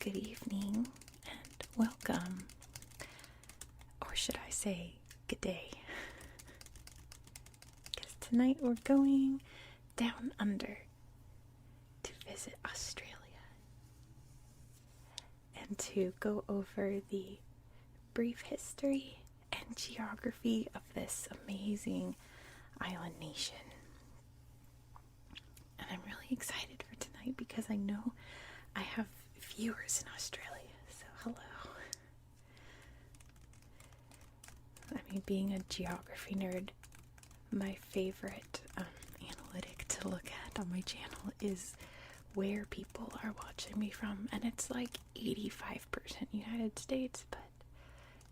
good evening, and welcome, or should I say, good day, because tonight we're going down under to visit Australia and to go over the brief history and geography of this amazing island nation. And I'm really excited for tonight because I know I have viewers in Australia, so hello. I mean, being a geography nerd, my favorite analytic to look at on my channel is where people are watching me from, and it's like 85% United States, but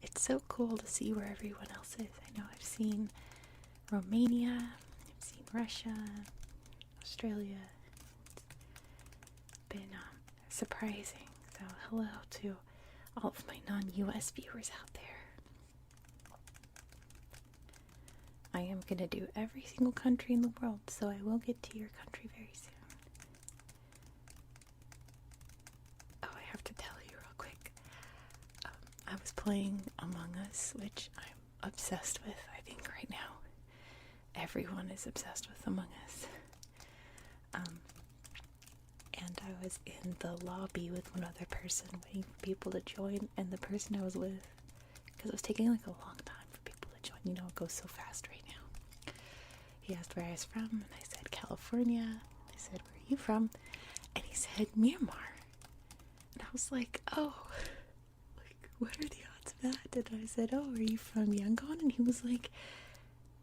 it's so cool to see where everyone else is. I know I've seen Romania, I've seen Russia, Australia. It's been surprising. So hello to all of my non-US viewers out there. I am going to do every single country in the world, so I will get to your country very soon. Oh, I have to tell you real quick. I was playing Among Us, which I'm obsessed with. I think right now everyone is obsessed with Among Us. And I was in the lobby with one other person waiting for people to join, and the person I was with, because it was taking like a long time for people to join, it goes so fast right now. He asked where I was from, and I said California. I said, where are you from? And he said Myanmar. And I was like, oh, like, what are the odds of that? And I said, oh, are you from Yangon? And he was like,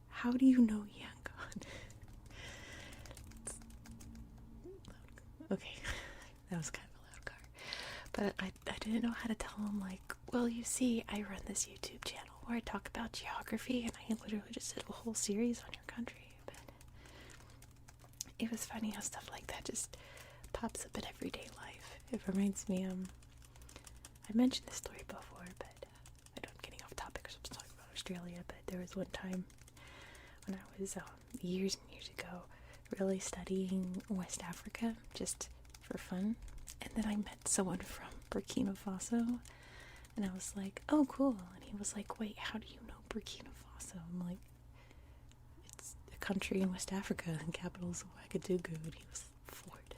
how do you know Yangon? Okay, that was kind of a loud car. But I didn't know how to tell him, like, well, you see, I run this YouTube channel where I talk about geography, and I literally just did a whole series on your country. But it was funny how stuff like that just pops up in everyday life. It reminds me, I mentioned this story before, but I know I'm getting off topic because I'm just talking about Australia, but there was one time when I was years and years ago really studying West Africa just for fun, and then I met someone from Burkina Faso, and I was like, oh cool, and he was like, wait, how do you know Burkina Faso? I'm like, it's a country in West Africa, and capital is Ouagadougou, and he was floored.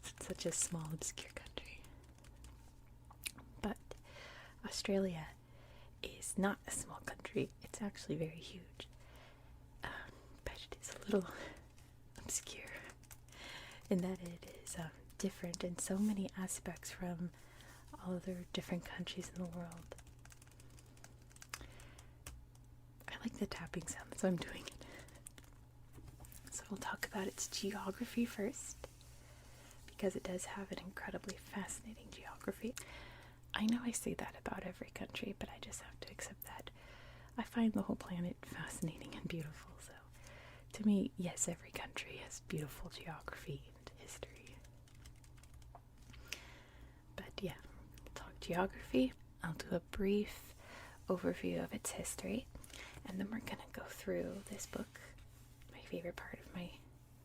It's such a small, obscure country. But Australia is not a small country, it's actually very huge, but it is a little obscure in that it is different in so many aspects from all other different countries in the world. I like the tapping sound, so I'm doing it. So we'll talk about its geography first, because it does have an incredibly fascinating geography. I know I say that about every country, but I just have to accept that I find the whole planet fascinating and beautiful. So to me, yes, every country has beautiful geography and history. But yeah, talk geography. I'll do a brief overview of its history, and then we're going to go through this book, my favorite part of my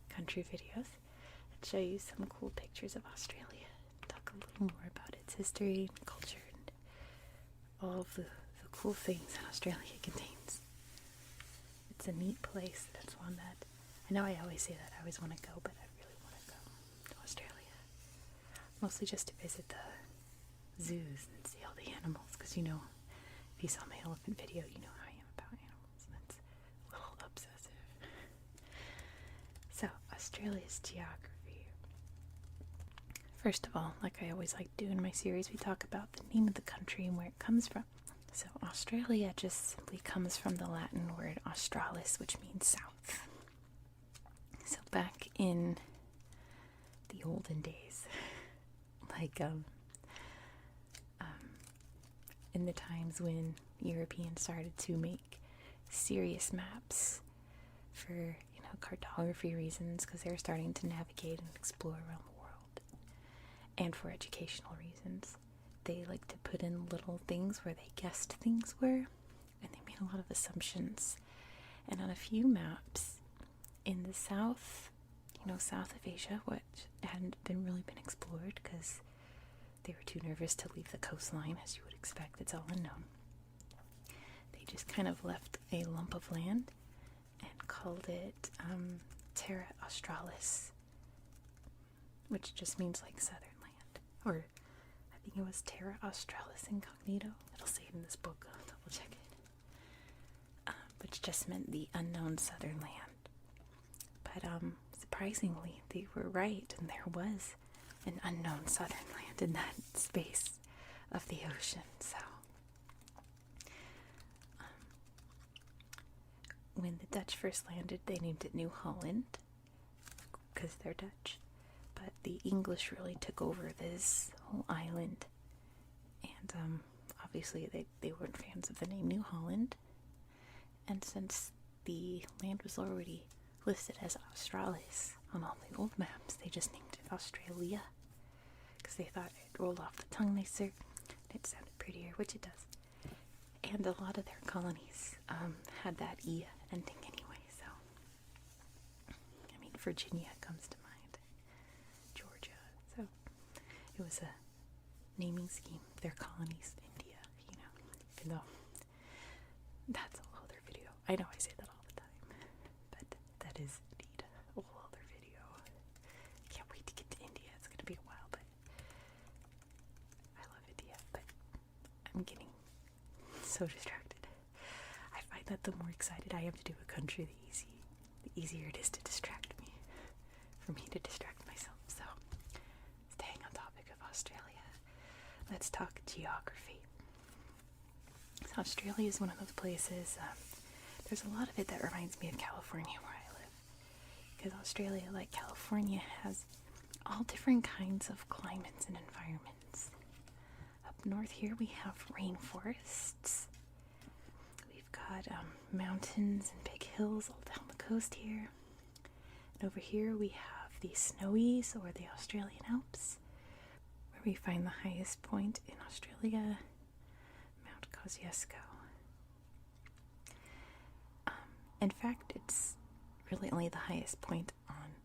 country videos, and show you some cool pictures of Australia, talk a little more about its history and culture and all of the cool things that Australia contains. It's a neat place. It's one that, I know I always say that I always want to go, but I really want to go to Australia. Mostly just to visit the zoos and see all the animals, because if you saw my elephant video, you know how I am about animals. That's a little obsessive. So, Australia's geography. First of all, like I always like to do in my series, we talk about the name of the country and where it comes from. So Australia just simply comes from the Latin word australis, which means south. So back in the olden days, like in the times when Europeans started to make serious maps for cartography reasons, because they were starting to navigate and explore around the world, and for educational reasons, they like to put in little things where they guessed things were, and they made a lot of assumptions. And on a few maps in the south, south of Asia, which hadn't really been explored because They were too nervous to leave the coastline, as you would expect. It's all unknown. They just kind of left a lump of land and called it Terra Australis, which just means like southern land. Or I think it was Terra Australis Incognito. It'll say it in this book. I'll double check it. Which just meant the unknown southern land. But surprisingly, they were right, and there was an unknown southern land in that space of the ocean. So when the Dutch first landed, they named it New Holland because they're Dutch. But the English really took over this whole island, and obviously they weren't fans of the name New Holland. And since the land was already listed as Australis on all the old maps, they just named it Australia because they thought it rolled off the tongue nicer and it sounded prettier, which it does. And a lot of their colonies had that E ending anyway, so I mean, Virginia comes to mind, Georgia, so it was a naming scheme. Their colonies, India, even though that's a whole other video. I know I say that all the time, but that is indeed a whole other video. Can't wait to get to India. It's gonna be a while, but I love India, but I'm getting so distracted. I find that the more excited I am to do a country, the easier it is to distract me, for me to distract myself. So, staying on topic of Australia, let's talk geography. So Australia is one of those places, there's a lot of it that reminds me of California where I live, because Australia, like California, has all different kinds of climates and environments. Up north here we have rainforests. We've got mountains and big hills all down the coast here. And over here we have the Snowies, or the Australian Alps, where we find the highest point in Australia, Mount Kosciuszko. In fact, it's really only the highest point on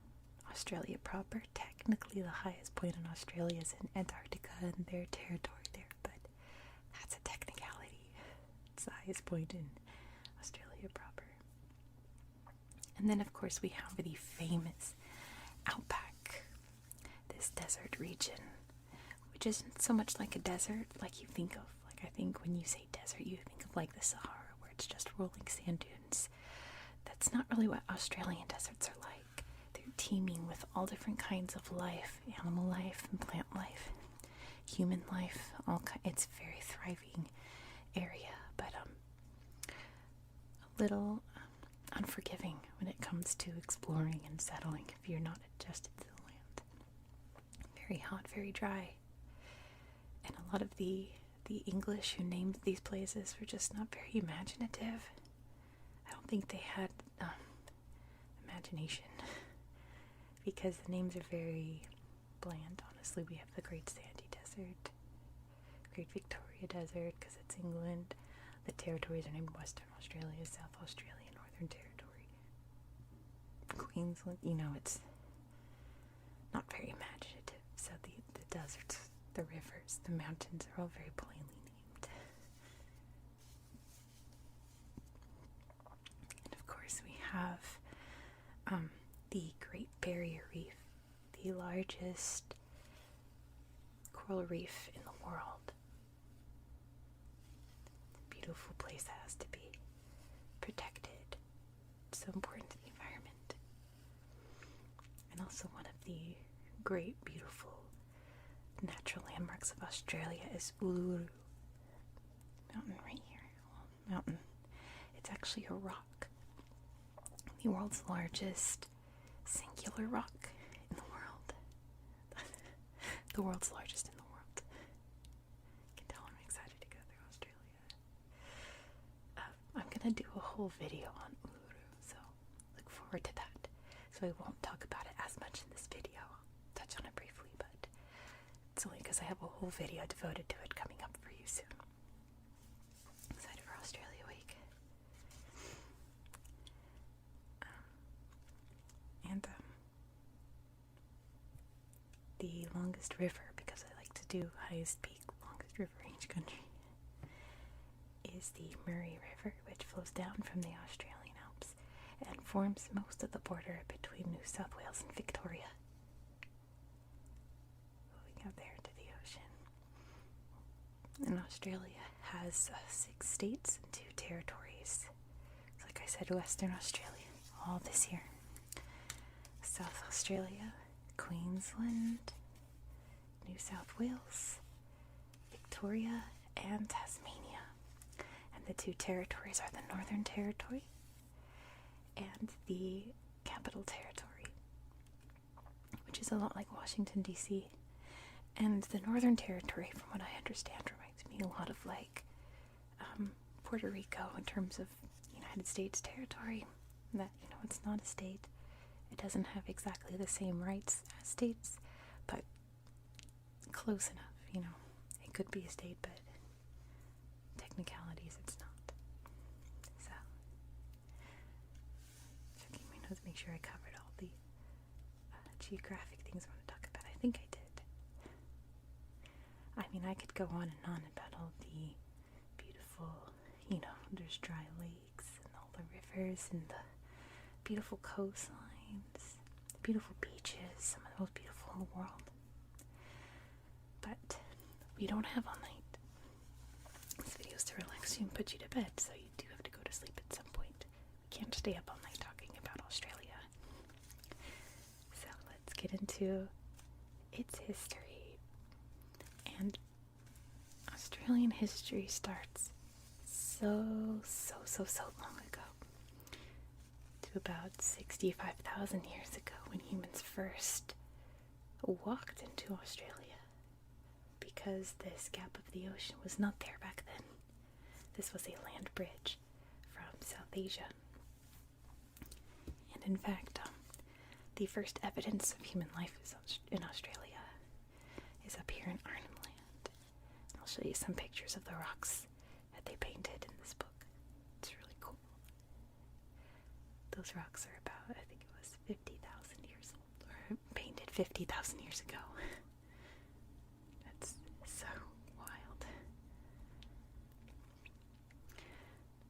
Australia proper. Technically, the highest point in Australia is in Antarctica and their territory there, but that's a technicality. It's the highest point in Australia proper. And then, of course, we have the famous outback, this desert region, which isn't so much like a desert like you think of. Like, I think when you say desert, you think of like the Sahara, where it's just rolling sand dunes. That's not really what Australian deserts are like. They're teeming with all different kinds of life, animal life and plant life, human life. It's a very thriving area, but a little unforgiving when it comes to exploring and settling if you're not adjusted to the land. Very hot, very dry. And a lot of the English who named these places were just not very imaginative. I don't think they had imagination, because the names are very bland. Honestly, we have the Great Sandy Desert, Great Victoria Desert because it's England. The territories are named Western Australia, South Australia, Northern Territory, Queensland. It's not very imaginative. So the deserts, the rivers, the mountains are all very plainly named. And of course we have the Great Barrier Reef, the largest coral reef in the world. Beautiful place that has to be protected. It's so important to the environment. And also one of the great, beautiful natural landmarks of Australia is Uluru. Mountain right here. Well, mountain. It's actually a rock. The world's largest singular rock in the world. The world's largest in the world. You can tell I'm excited to go through Australia. I'm gonna do a whole video on Uluru, so look forward to that. So I won't talk about it as much in this video. I'll touch on it briefly, but it's only because I have a whole video devoted to it coming up for you soon. Excited for Australia Week. And the longest river, because I like to to highest peak, longest river range country, is the Murray River, which flows down from the Australian Alps and forms most of the border between New South Wales and Victoria. Moving out there into the ocean. And Australia has 6 states and 2 territories. So like I said, Western Australia, all this here. South Australia, Queensland, New South Wales, Victoria, and Tasmania. And the 2 territories are the Northern Territory and the Capital Territory, which is a lot like Washington, D.C. And the Northern Territory, from what I understand, reminds me a lot of like Puerto Rico in terms of United States territory. That, it's not a state. It doesn't have exactly the same rights as states, but close enough, It could be a state, but technicalities it's not. So, checking my notes, make sure I covered all the geographic things I want to talk about. I think I did. I mean, I could go on and on about all the beautiful, there's dry lakes and all the rivers and the beautiful coastlines, the beautiful beaches, some of the most beautiful in the world. But we don't have all night. This video is to relax you and put you to bed, so you do have to go to sleep at some point. We can't stay up all night talking about Australia. So let's get into its history. And Australian history starts so long ago, to about 65,000 years ago, when humans first walked into Australia, because this gap of the ocean was not there back then. This was a land bridge from South Asia. And in fact, the first evidence of human life in Australia is up here in Arnhem Land. I'll show you some pictures of the rocks that they painted in this book. It's really cool. Those rocks are about, I think it was 50,000 years old, or painted 50,000 years ago. That's so wild.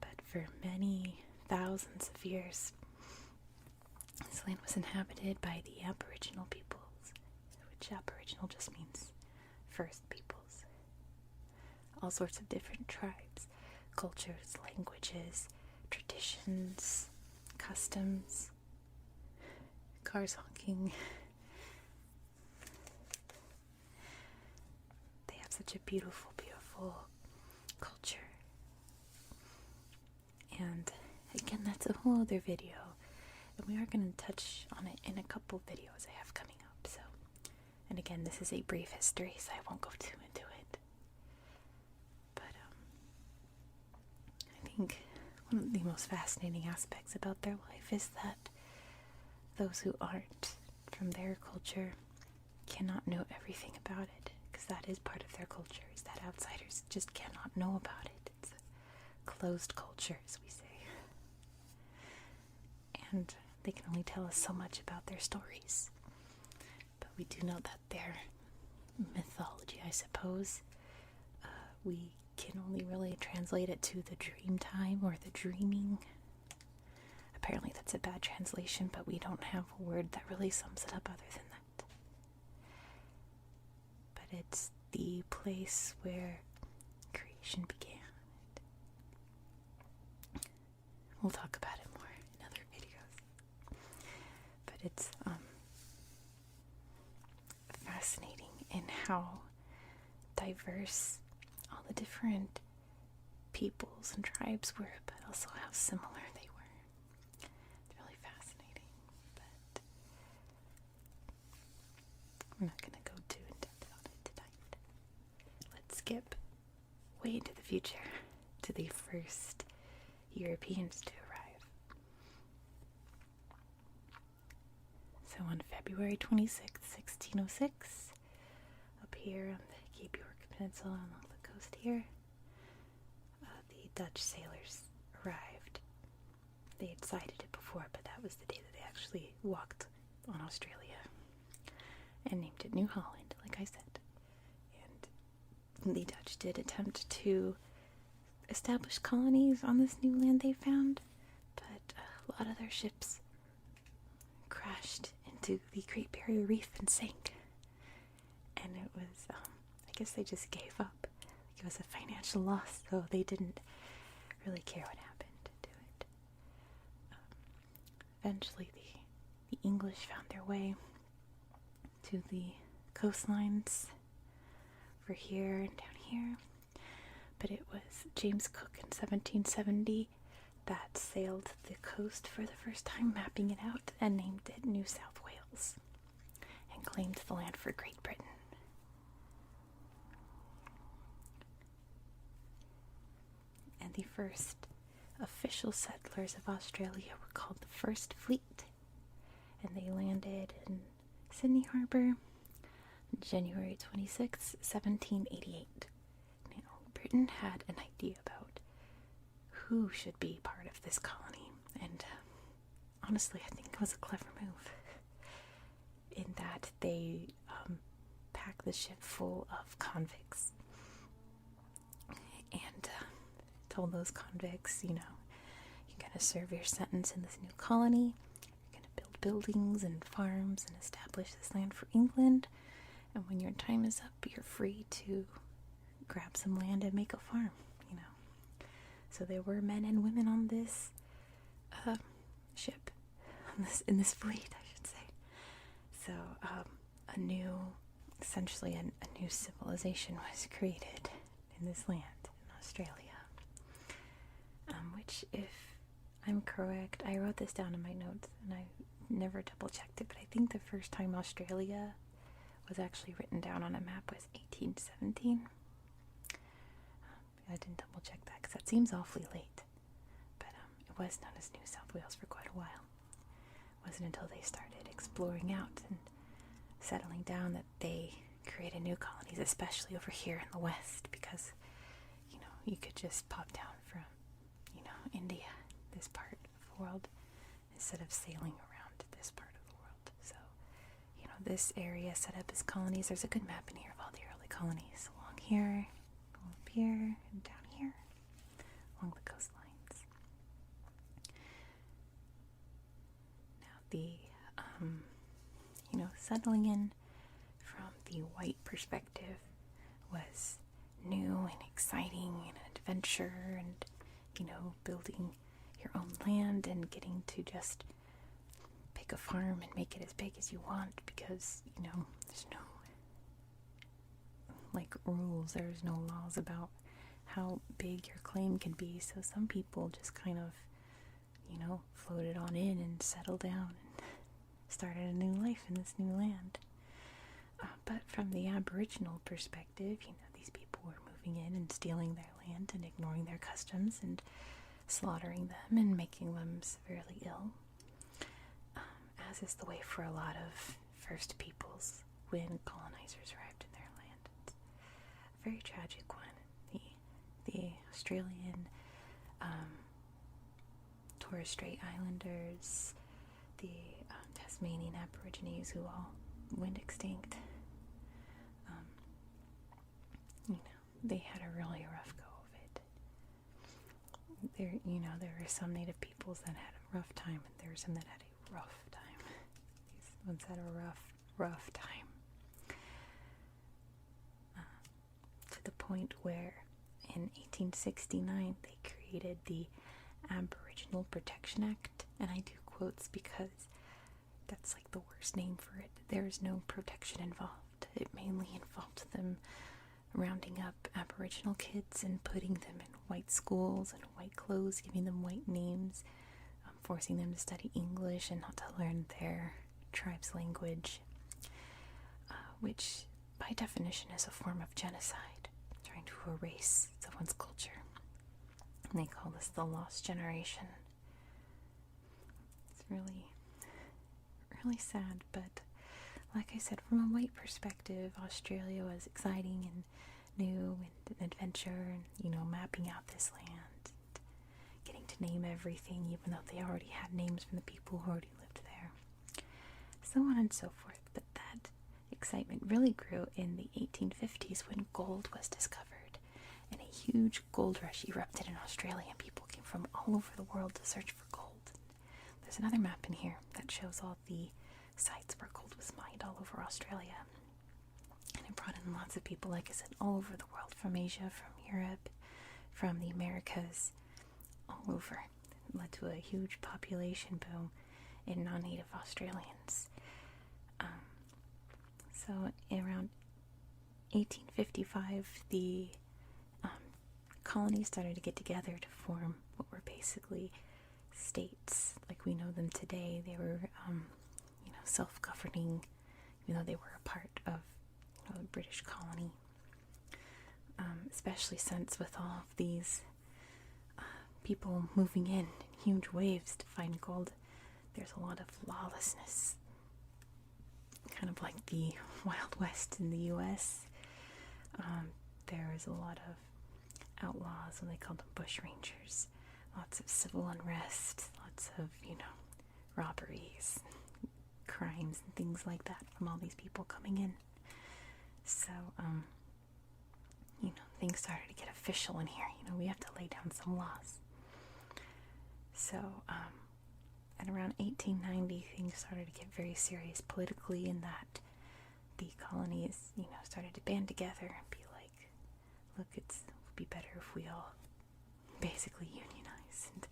But for many thousands of years, this land was inhabited by the Aboriginal peoples, which Aboriginal just means first peoples. All sorts of different tribes, cultures, languages, traditions, customs, cars honking. They have such a beautiful, beautiful culture. And again, that's a whole other video. And we are going to touch on it in a couple videos I have coming up. So, and again, this is a brief history, so I won't go too into it. But I think one of the most fascinating aspects about their life is that those who aren't from their culture cannot know everything about it, because that is part of their culture, is that outsiders just cannot know about it. It's a closed culture, as we say. And they can only tell us so much about their stories. But we do know that their mythology, I suppose, we can only really translate it to the dream time or the dreaming. Apparently that's a bad translation, but we don't have a word that really sums it up other than that. But it's the place where creation began. We'll talk about it more in other videos. But it's fascinating in how diverse all the different peoples and tribes were, but also how similar they were. It's really fascinating, but I'm not going to go too in depth on it tonight. Let's skip way into the future to the first Europeans to arrive. So on February 26th, 1606, up here on the Cape York Peninsula along the coast here, the Dutch sailors arrived. They had sighted it before, but that was the day that they actually walked on Australia and named it New Holland, like I said. And the Dutch did attempt to establish colonies on this new land they found, but a lot of their ships crashed into the Great Barrier Reef and sank. And it was, I guess they just gave up. It was a financial loss, so they didn't really care what happened to it. Eventually, the English found their way to the coastlines over here and down here. But it was James Cook in 1770 that sailed the coast for the first time, mapping it out, and named it New South Wales, and claimed the land for Great Britain. And the first official settlers of Australia were called the First Fleet, and they landed in Sydney Harbour January 26, 1788. Now, Britain had an idea about who should be part of this colony, and honestly, I think it was a clever move in that they packed the ship full of convicts and told those convicts, you're going to serve your sentence in this new colony, you're going to build buildings and farms and establish this land for England, and when your time is up, you're free to grab some land and make a farm, So there were men and women on this ship, in this fleet, I should say. So essentially a new civilization was created in this land, in Australia. Which, if I'm correct, I wrote this down in my notes, and I never double-checked it, but I think the first time Australia was actually written down on a map was 1817. I didn't double-check that, because that seems awfully late. But it was known as New South Wales for quite a while. It wasn't until they started exploring out and settling down that they created new colonies, especially over here in the West, because, you could just pop down from India, this part of the world, instead of sailing around this part of the world. So, this area set up as colonies. There's a good map in here of all the early colonies along here, up here, and down here, along the coastlines. Now, the settling in from the white perspective was new and exciting and an adventure, and building your own land and getting to just pick a farm and make it as big as you want, because, there's no, rules, there's no laws about how big your claim can be, so some people just kind of, floated on in and settled down and started a new life in this new land. But from the Aboriginal perspective, these people were moving in and stealing their land and ignoring their customs and slaughtering them and making them severely ill, as is the way for a lot of first peoples when colonizers arrived in their land. It's a very tragic one. The Australian Torres Strait Islanders, the Tasmanian Aborigines, who all went extinct, they had a really rough go of it. There were some native peoples that had a rough time, and there were some that had a rough time. These ones had a rough time. To the point where in 1869 they created the Aboriginal Protection Act, and I do quotes because that's the worst name for it. There is no protection involved. It mainly involved them rounding up Aboriginal kids and putting them in white schools and white clothes, giving them white names, forcing them to study English and not to learn their tribe's language, which by definition is a form of genocide, trying to erase someone's culture. And they call this the lost generation. It's really, really sad, but like I said, from a white perspective, Australia was exciting and new and an adventure, and mapping out this land, and getting to name everything, even though they already had names from the people who already lived there, so on and so forth. But that excitement really grew in the 1850s when gold was discovered, and a huge gold rush erupted in Australia, and people came from all over the world to search for gold. There's another map in here that shows all the sites where gold was mined all over Australia. And it brought in lots of people, like I said, all over the world, from Asia, from Europe, from the Americas, all over. It led to a huge population boom in non-native Australians. So around 1855, the colonies started to get together to form what were basically states like we know them today. They were, self-governing, even though they were a part of the British colony. Especially since with all of these people moving in huge waves to find gold, there's a lot of lawlessness, kind of like the Wild West in the U.S. There is a lot of outlaws, and they called them bush rangers. Lots of civil unrest, lots of, robberies, crimes, and things like that from all these people coming in. So, things started to get official in here. We have to lay down some laws. So, at around 1890, things started to get very serious politically, in that the colonies, started to band together and be like, look, it would be better if we all basically unionize and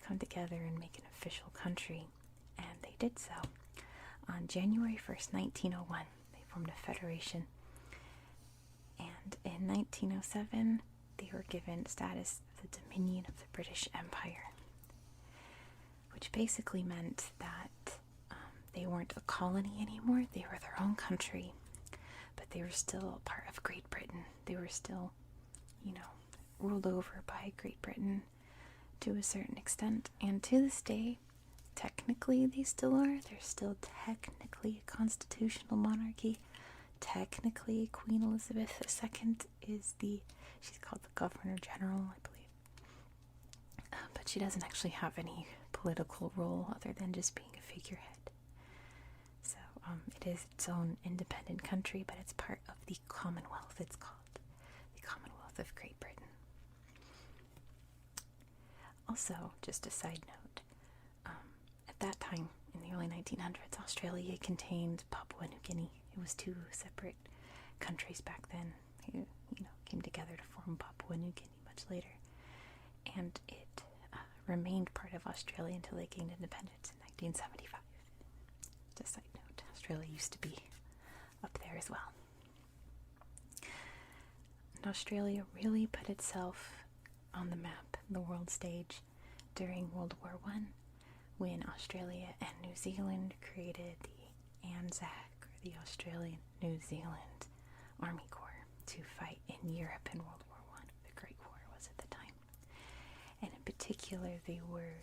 come together and make an official country. And they did so. On January 1st, 1901, they formed a federation. And in 1907, they were given status of the Dominion of the British Empire, which basically meant that they weren't a colony anymore. They were their own country, but they were still a part of Great Britain. They were still, ruled over by Great Britain to a certain extent. And to this day, technically they still are. They're still technically a constitutional monarchy. Technically, Queen Elizabeth II is she's called the Governor General, I believe. But she doesn't actually have any political role other than just being a figurehead. So it is its own independent country, but it's part of the Commonwealth. It's called the Commonwealth of Great Britain. Also, just a side note, at that time, in the early 1900s, Australia contained Papua New Guinea. It was two separate countries back then who, came together to form Papua New Guinea much later. And it remained part of Australia until they gained independence in 1975. Just a side note, Australia used to be up there as well. And Australia really put itself on the map, the world stage, during World War I, when Australia and New Zealand created the ANZAC, or the Australian New Zealand Army Corps, to fight in Europe in World War I. The Great War was at the time. And in particular, they were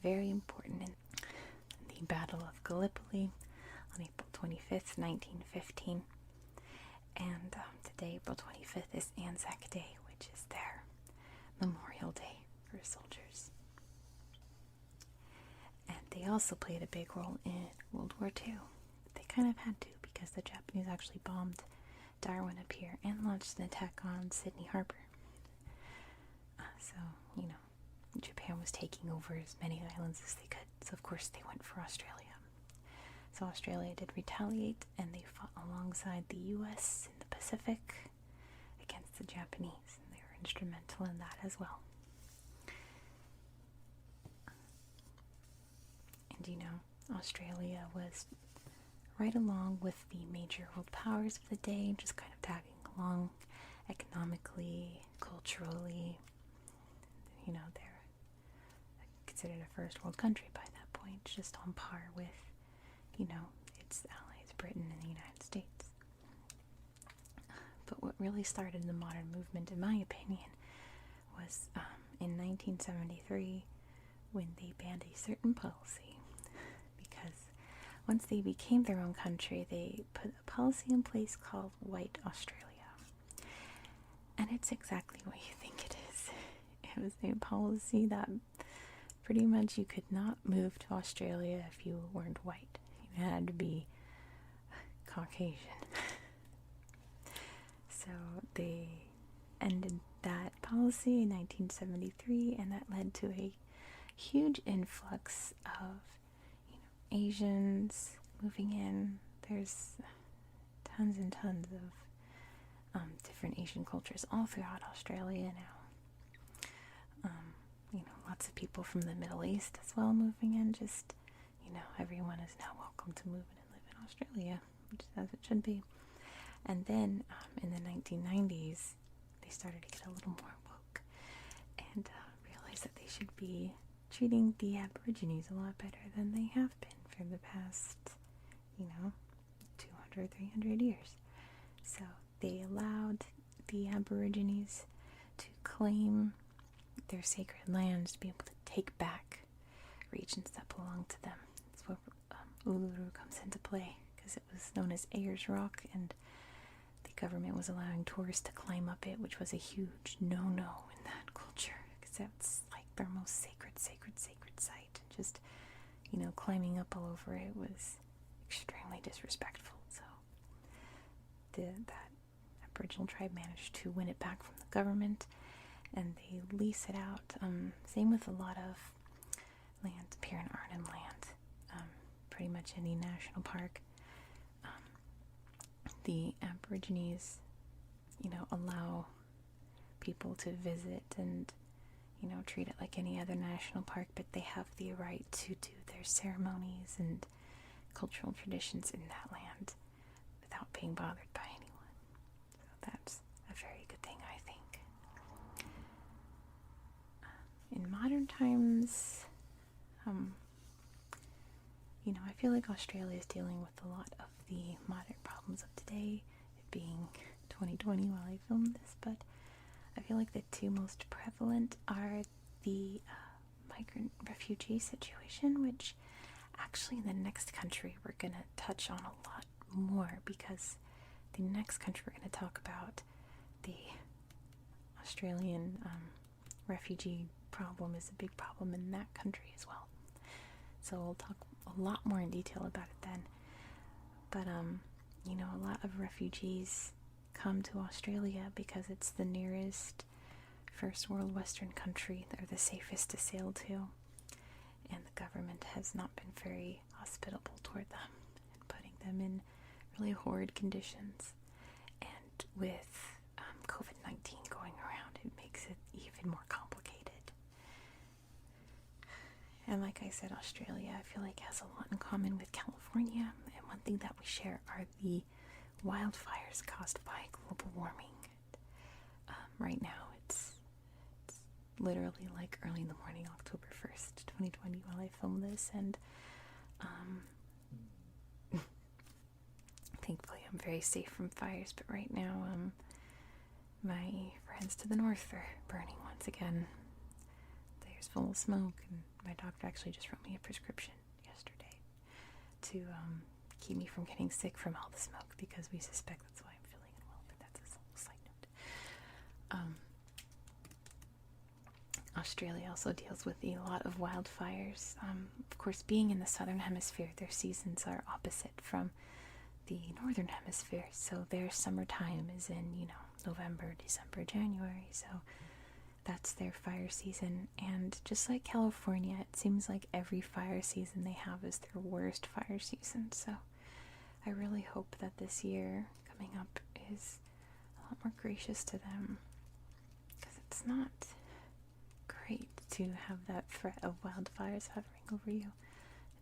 very important in the Battle of Gallipoli on April 25th, 1915. And today, April 25th, is Anzac Day, which is their Memorial Day for soldiers. And they also played a big role in World War II. They kind of had to, because the Japanese actually bombed Darwin up here and launched an attack on Sydney Harbor. So, Japan was taking over as many islands as they could. So, of course, they went for Australia. So Australia did retaliate, and they fought alongside the U.S. in the Pacific against the Japanese, and they were instrumental in that as well. And Australia was right along with the major world powers of the day, just kind of tagging along economically, culturally. They're considered a first world country by that point, just on par with its allies, Britain and the United States. But what really started the modern movement, in my opinion, was in 1973, when they banned a certain policy. Because once they became their own country, they put a policy in place called White Australia. And it's exactly what you think it is. It was a policy that pretty much you could not move to Australia if you weren't white. You had to be Caucasian. So they ended that policy in 1973, and that led to a huge influx of, Asians moving in. There's tons and tons of different Asian cultures all throughout Australia now. Lots of people from the Middle East as well moving in. Just, everyone is now welcome to move in and live in Australia, which is as it should be. And then in the 1990s, they started to get a little more woke and realized that they should be treating the Aborigines a lot better than they have been for the past, 200, 300 years. So they allowed the Aborigines to claim their sacred lands, to be able to take back regions that belong to them. That's where Uluru comes into play, because it was known as Ayers Rock, and the government was allowing tourists to climb up it, which was a huge no-no in that culture, because that's like their most sacred site. And just, climbing up all over it was extremely disrespectful. So that Aboriginal tribe managed to win it back from the government, and they lease it out. Same with a lot of land up here in Arnhem Land. Pretty much any national park. The Aborigines, allow people to visit and, treat it like any other national park, but they have the right to do their ceremonies and cultural traditions in that land without being bothered by anyone. So that's a very good thing, I think. In modern times, I feel like Australia is dealing with a lot of the modern problems of today, it being 2020 while I filmed this, but I feel like the two most prevalent are the migrant refugee situation, which actually in the next country we're going to touch on a lot more, because the next country we're going to talk about, the Australian refugee problem, is a big problem in that country as well. So we'll talk a lot more in detail about it then. But, a lot of refugees come to Australia because it's the nearest first world Western country. They're the safest to sail to. And the government has not been very hospitable toward them and putting them in really horrid conditions. And with COVID-19 going around, it makes it even more complicated. And like I said, Australia, I feel like has a lot in common with California. And one thing that we share are the wildfires caused by global warming. Right now, it's literally like early in the morning, October 1st, 2020, while I film this. And thankfully, I'm very safe from fires. But right now, my friends to the north are burning once again. There's full of smoke, and my doctor actually just wrote me a prescription yesterday to keep me from getting sick from all the smoke, because we suspect that's why I'm feeling unwell, but that's a little side note. Australia also deals with a lot of wildfires. Of course, being in the southern hemisphere, their seasons are opposite from the northern hemisphere, so their summertime is in, November, December, January, so that's their fire season. And just like California, it seems like every fire season they have is their worst fire season. So I really hope that this year coming up is a lot more gracious to them, because it's not great to have that threat of wildfires hovering over you.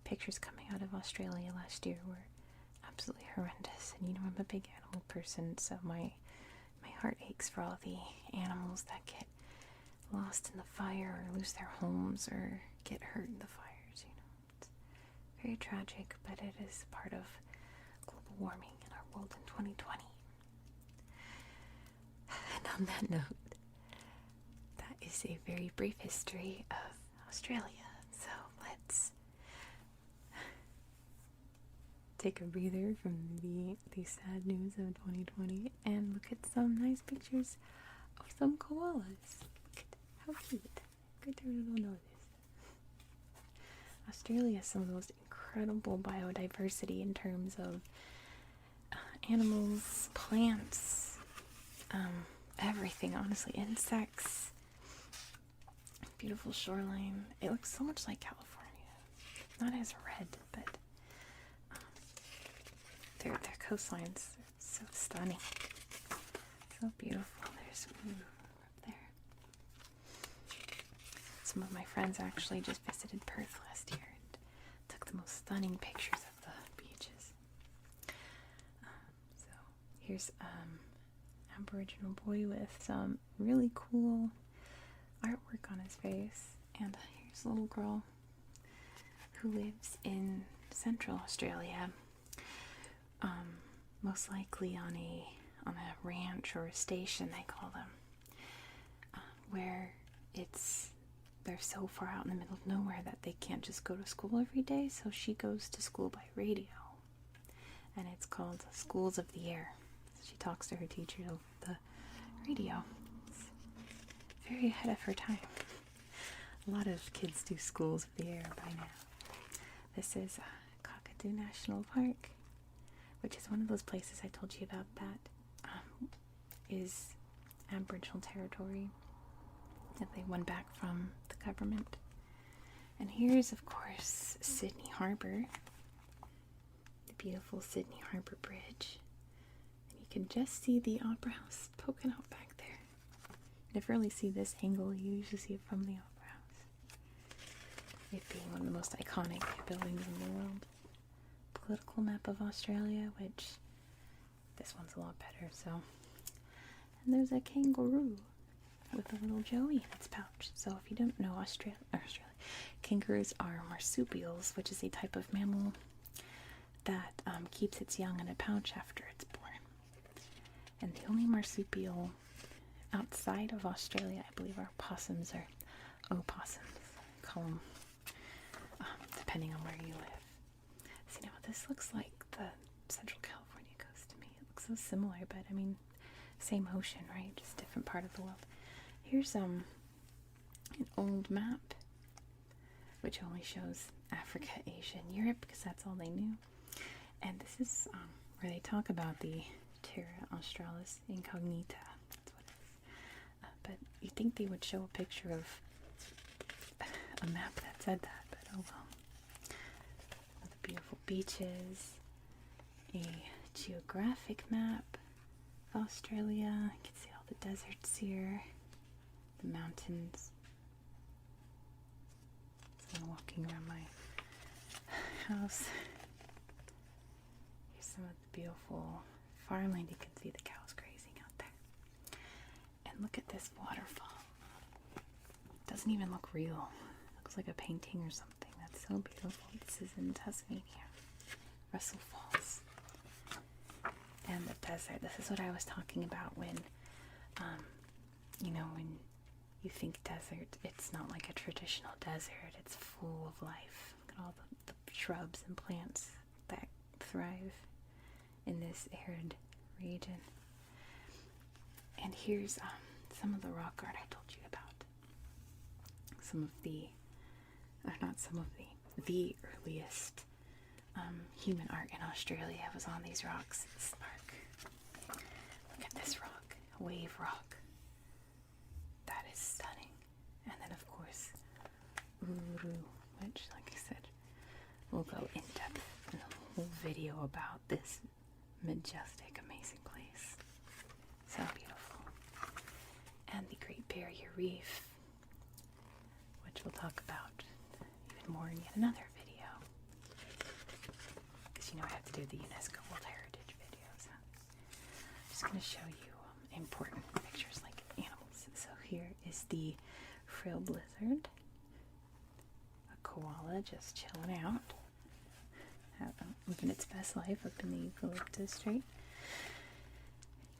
The pictures coming out of Australia last year were absolutely horrendous. And I'm a big animal person, so my heart aches for all the animals that get lost in the fire or lose their homes or get hurt in the fires. It's very tragic, but it is part of global warming in our world in 2020. And on that note, that is a very brief history of Australia. So let's take a breather from the sad news of 2020 and look at some nice pictures of some koalas. How cute. Good to know this. Australia has some of the most incredible biodiversity in terms of animals, plants, everything, honestly, insects, beautiful shoreline. It looks so much like California. Not as red, but their coastlines are so stunning. So beautiful. There's up there. Some of my friends actually just visited Perth last year and took the most stunning pictures of the beaches. So here's Aboriginal boy with some really cool artwork on his face, and here's a little girl who lives in Central Australia, most likely on a ranch or a station, they call them, where they're so far out in the middle of nowhere that they can't just go to school every day, so she goes to school by radio, and it's called Schools of the Air. She talks to her teacher over the radio. It's very ahead of her time. A lot of kids do Schools of the Air by now. This is Kakadu National Park, which is one of those places I told you about that is Aboriginal territory that they won back from the government. And here's, of course, Sydney Harbour, the beautiful Sydney Harbour Bridge. And you can just see the Opera House poking out back there. You never really see this angle, you usually see it from the Opera House. It being one of the most iconic buildings in the world. Political map of Australia, which this one's a lot better, so. And there's a kangaroo with a little joey in its pouch. So if you don't know Australia, kangaroos are marsupials, which is a type of mammal that keeps its young in a pouch after it's born. And the only marsupial outside of Australia, I believe, are possums or opossums. Call them, depending on where you live. See, now this looks like the Central California coast to me. It looks so similar, but I mean, same ocean, right? Just different part of the world. Here's an old map, which only shows Africa, Asia, and Europe, because that's all they knew. And this is where they talk about the Terra Australis Incognita. That's what it is. But you'd think they would show a picture of a map that said that, but oh well. The beautiful beaches, a geographic map of Australia. You can see all the deserts here, the mountains. So I'm walking around my house. Here's some of the beautiful farmland. You can see the cows grazing out there. And look at this waterfall. It doesn't even look real. It looks like a painting or something. That's so beautiful. This is in Tasmania. Russell Falls. And the desert. This is what I was talking about when, when you think desert, it's not like a traditional desert. It's full of life. Look at all the shrubs and plants that thrive in this arid region. And here's some of the rock art I told you about. The earliest human art in Australia was on these rocks. This park. Look at this rock, a wave rock. That is stunning. And then of course, Uru, which, like I said, we'll go in depth in a whole video about this majestic, amazing place. So beautiful. And the Great Barrier Reef, which we'll talk about even more in yet another video. Because I have to do the UNESCO World Heritage videos. I'm just going to show you important pictures like animals. So here is the frill lizard, a koala just chilling out, living its best life up in the eucalyptus tree.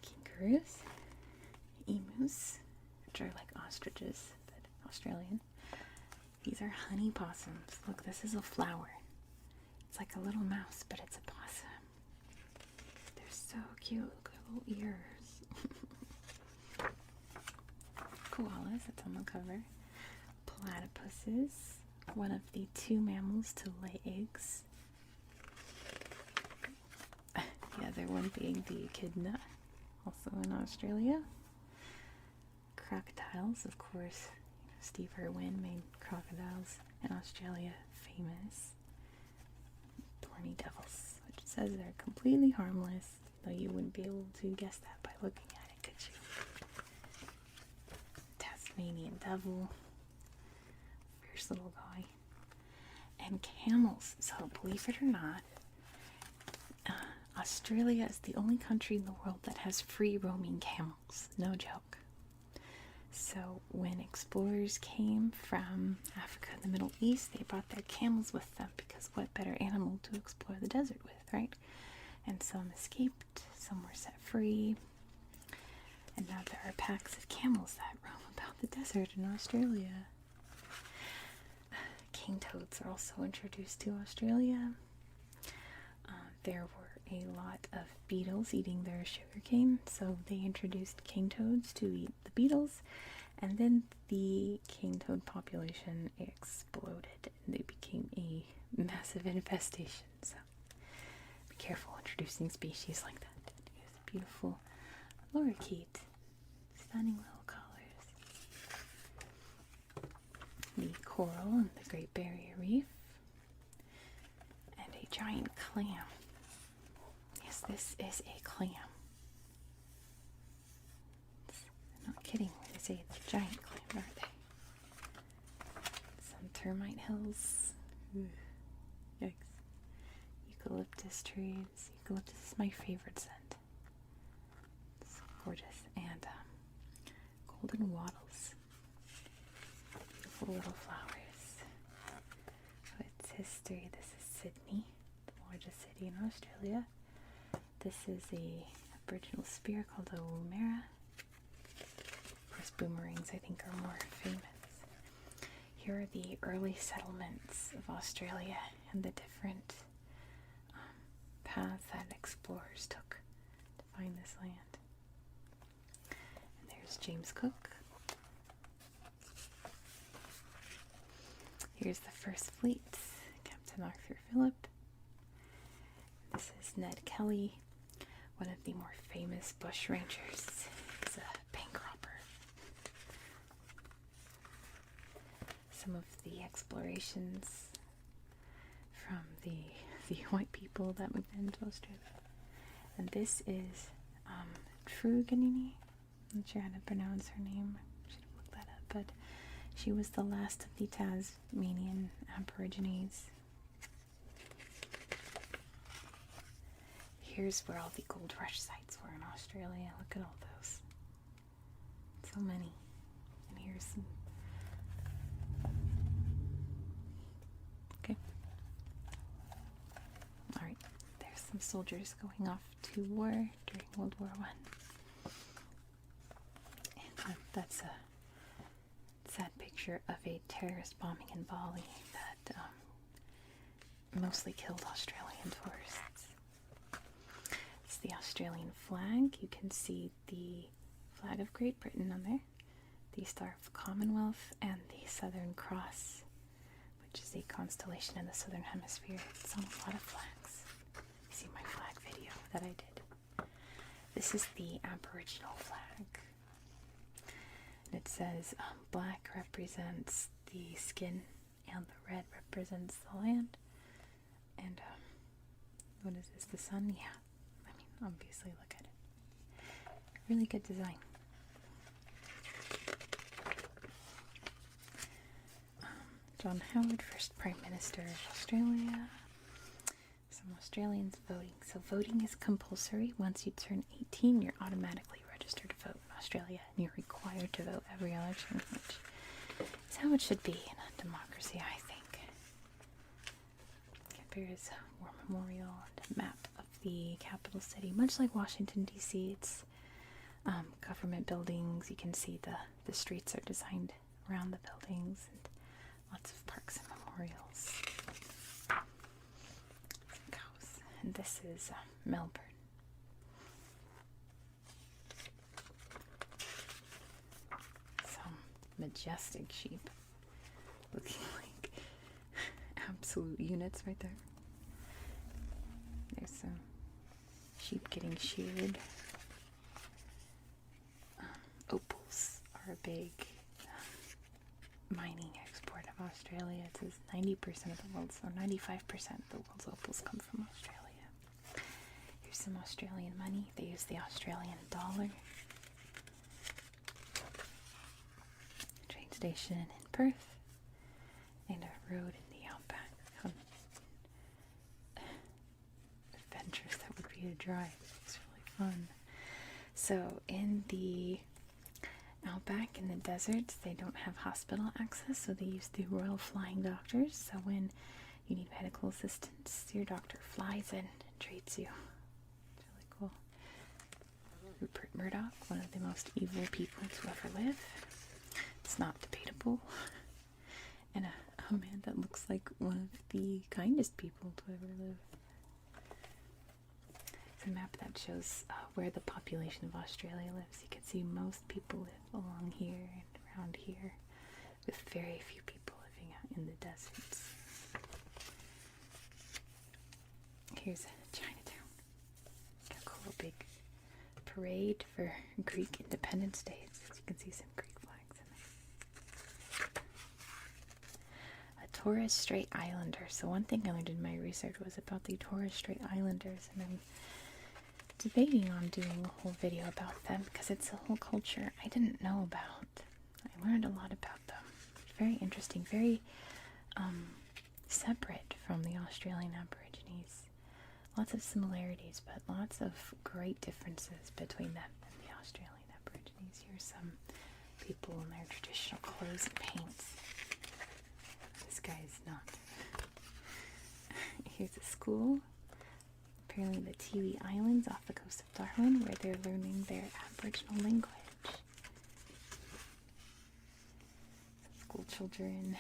Kangaroos, emus, which are like ostriches, but Australian. These are honey possums. Look, this is a flower. It's like a little mouse, but it's a possum. They're so cute. Look at little ears. Koalas, that's on the cover. Platypuses, one of the 2 mammals to lay eggs. The The other one being the echidna, also in Australia. Crocodiles, of course. Steve Irwin made crocodiles in Australia famous. Thorny devils, which says they're completely harmless, though you wouldn't be able to guess that by looking at it, could you? Tasmanian devil, fierce little guy. And camels. So believe it or not, Australia is the only country in the world that has free roaming camels. No joke. So when explorers came from Africa and the Middle East, they brought their camels with them because what better animal to explore the desert with, right? And some escaped, some were set free, and now there are packs of camels that roam about the desert in Australia. King toads are also introduced to Australia. There were a lot of beetles eating their sugarcane, so they introduced king toads to eat the beetles, and then the king toad population exploded and they became a massive infestation. So be careful introducing species like that. Here's a beautiful lorikeet, stunning little colors. The coral in the Great Barrier Reef, and a giant clam. This is a clam. I'm not kidding when I say it's a giant clam, are they? Some termite hills. Ooh, yikes. Eucalyptus trees. Eucalyptus is my favorite scent. It's gorgeous. And golden wattles. Beautiful little flowers. So it's history. This is Sydney, the largest city in Australia. This is a Aboriginal spear called a woomera. Of course, boomerangs I think are more famous. Here are the early settlements of Australia and the different paths that explorers took to find this land. And there's James Cook. Here's the first fleet, Captain Arthur Phillip. This is Ned Kelly, one of the more famous bush rangers. He's a bank robber. Some of the explorations from the white people that moved into Australia. And this is Truganini. I'm not sure how to pronounce her name. I should have looked that up. But she was the last of the Tasmanian Aborigines. Here's where all the gold rush sites were in Australia. Look at all those. So many. And here's some. Okay. Alright. There's some soldiers going off to war during World War I. And that's a sad picture of a terrorist bombing in Bali that mostly killed Australian tourists. The Australian flag. You can see the flag of Great Britain on there, the Star of the Commonwealth, and the Southern Cross, which is a constellation in the Southern Hemisphere. It's on a lot of flags. You see my flag video that I did. This is the Aboriginal flag. And it says black represents the skin and the red represents the land. And what is this? The sun? Yeah. Obviously, look at it. Really good design. John Howard, first Prime Minister of Australia. Some Australians voting. So voting is compulsory. Once you turn 18, you're automatically registered to vote in Australia, and you're required to vote every election, which is how it should be in a democracy, I think. There's a war memorial and a map of the capital city, much like Washington, D.C. It's government buildings. You can see the streets are designed around the buildings, and lots of parks and memorials. Some cows. And this is Melbourne. Some majestic sheep looking like absolute units right there. There's some sheep getting sheared. Opals are a big mining export of Australia. It says 90% of the world's, or 95% of the world's opals come from Australia. Here's some Australian money. They use the Australian dollar. Train station in Perth. And a road in the outback. How adventurous that would be to drive. It's really fun. So in the outback, in the deserts, they don't have hospital access, so they use the Royal Flying Doctors. So when you need medical assistance, your doctor flies in and treats you. It's really cool. Rupert Murdoch, one of the most evil people to ever live. It's not debatable. And a man that looks like one of the kindest people to ever live. It's a map that shows where the population of Australia lives. You can see most people live along here and around here, with very few people living out in the deserts. Here's Chinatown. Got a cool big parade for Greek Independence Day. As you can see some Greek flags in there. Torres Strait Islander. So one thing I learned in my research was about the Torres Strait Islanders, and I'm debating on doing a whole video about them because it's a whole culture I didn't know about. I learned a lot about them. Very interesting, very separate from the Australian Aborigines. Lots of similarities, but lots of great differences between them and the Australian Aborigines. Here's some people in their traditional clothes and paints. This guy is not. Here's a school, apparently the Tiwi Islands off the coast of Darwin, where they're learning their Aboriginal language. Some school children.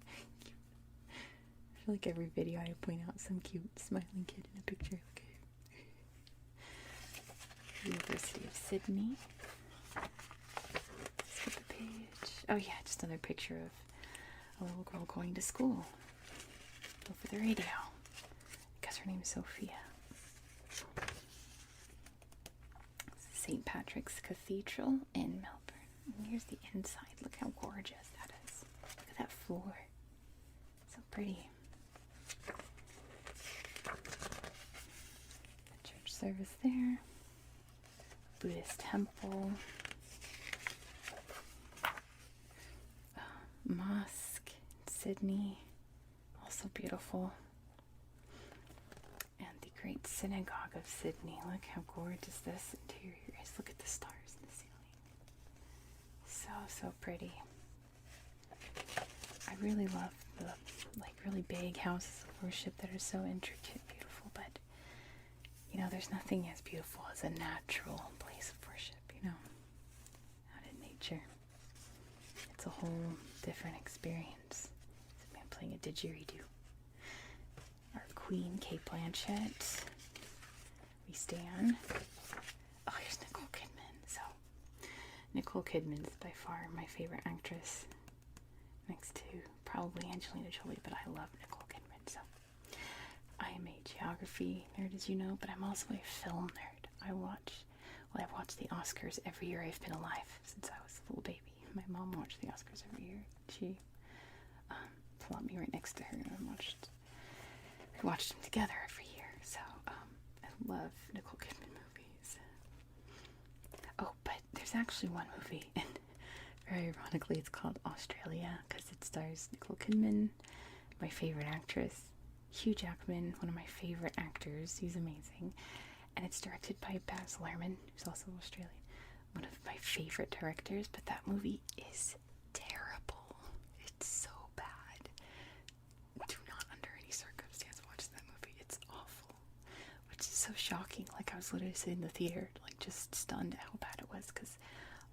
I feel like every video I point out some cute smiling kid in a picture. University of Sydney. Skip a page. Oh yeah, just another picture of a little girl going to school over the radio. I guess her name is Sophia. St. Patrick's Cathedral in Melbourne. And here's the inside. Look how gorgeous that is. Look at that floor. So pretty. A church service there. Buddhist temple. Mosque in Sydney, also beautiful. And the Great Synagogue of Sydney. Look how gorgeous this interior is. Look at the stars in the ceiling. So pretty. I really love the really big houses of worship that are so intricate, beautiful, but you know, there's nothing as beautiful as a natural place of worship, you know, out in nature. It's a whole different experience. It's a man playing a didgeridoo. Our Queen, Kate Blanchett. We stand. Oh, here's Nicole Kidman. So, Nicole Kidman is by far my favorite actress, next to probably Angelina Jolie, but I love Nicole Kidman. So, I am a geography nerd, as you know, but I'm also a film nerd. I've watched the Oscars every year I've been alive since I was a little baby. My mom watched the Oscars every year. She plopped me right next to her, and we watched them together every year. So I love Nicole Kidman movies. Oh, but there's actually one movie, and very ironically, it's called Australia because it stars Nicole Kidman, my favorite actress, Hugh Jackman, one of my favorite actors. He's amazing, and it's directed by Baz Luhrmann, who's also Australian. One of my favorite directors, but that movie is terrible. It's so bad. Do not under any circumstance watch that movie. It's awful. Which is so shocking. Like, I was literally sitting in the theater, like, just stunned at how bad it was, because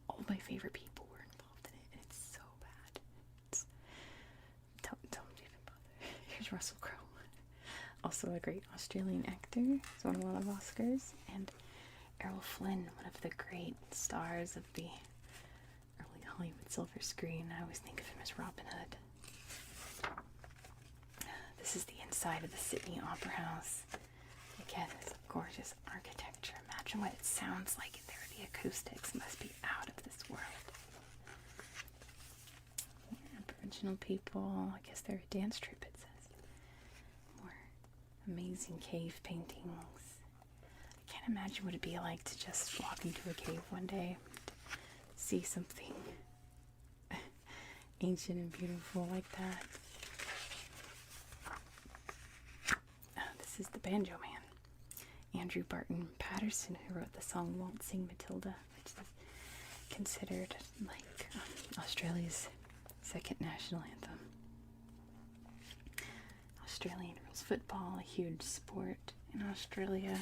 all my favorite people were involved in it, and it's so bad. Don't even bother. Here's Russell Crowe. Also a great Australian actor. He's won a lot of Oscars. And Errol Flynn, one of the great stars of the early Hollywood silver screen. I always think of him as Robin Hood. This is the inside of the Sydney Opera House. Again, it's Gorgeous architecture. Imagine what it sounds like in there. The acoustics must be out of this world. Aboriginal people. I guess they're a dance troupe, it says. More amazing cave paintings. I can't imagine what it'd be like to just walk into a cave one day, see something ancient and beautiful like that. Oh, this is the banjo man, Andrew Barton Patterson, who wrote the song Waltzing Matilda, which is considered like Australia's second national anthem. Australian rules football, a huge sport in Australia.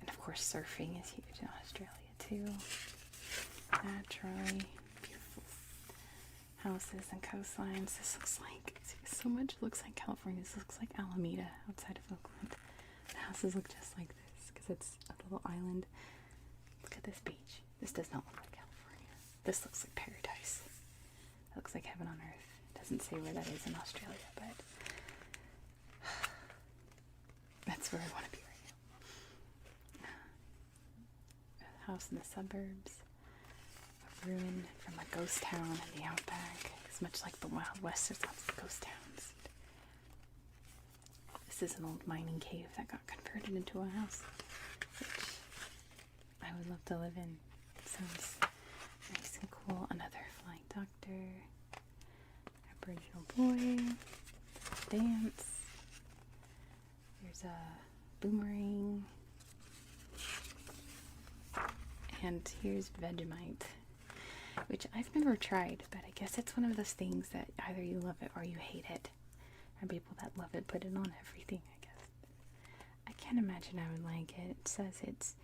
And of course surfing is huge in Australia too. Naturally beautiful houses and coastlines. This looks like, so much looks like California. This looks like Alameda outside of Oakland. The houses look just like this because it's a little island. Look at this beach. This does not look like California. This looks like paradise. It looks like heaven on earth. It doesn't say where that is in Australia, but that's where I want to be right now. A house in the suburbs. A ruin from a ghost town in the outback. It's much like the Wild West. There's lots of ghost towns. This is an old mining cave that got converted into a house, which I would love to live in. It sounds nice and cool. Another flying doctor. Aboriginal boy. Dance. There's a boomerang. And here's Vegemite, which I've never tried, but I guess it's one of those things that either you love it or you hate it. And people that love it put it on everything, I guess. I can't imagine I would like it. It says it's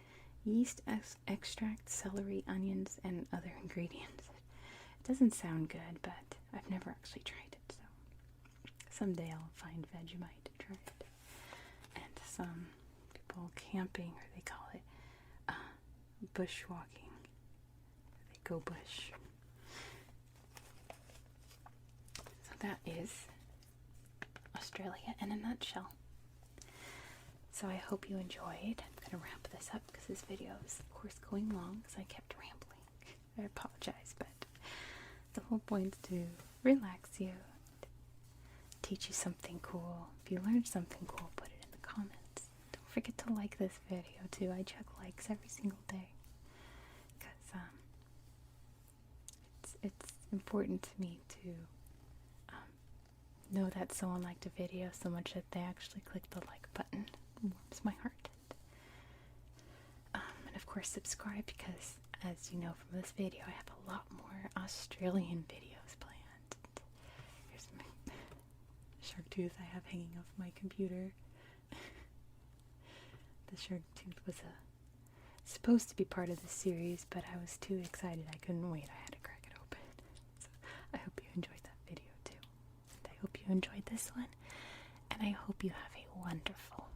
yeast extract, celery, onions, and other ingredients. It doesn't sound good, but I've never actually tried it, so someday I'll find Vegemite to try it. And some people camping, or they call it bushwalking. They go bush. So that is Australia in a nutshell. So I hope you enjoyed. I'm going to wrap this up because this video is of course going long because I kept rambling. I apologize, but the whole point is to relax you, teach you something cool. If you learned something cool, put it in the comments. Don't forget to like this video too. I check likes every single day because it's important to me to know that someone liked a video so much that they actually click the like button. It warms my heart. And of course subscribe because, as you know from this video, I have a lot more Australian videos planned. Here's my shark tooth I have hanging off my computer. The shark tooth was supposed to be part of the series, but I was too excited. I couldn't wait. I had to crack it open. So I hope you enjoyed that video too. And I hope you enjoyed this one. And I hope you have a wonderful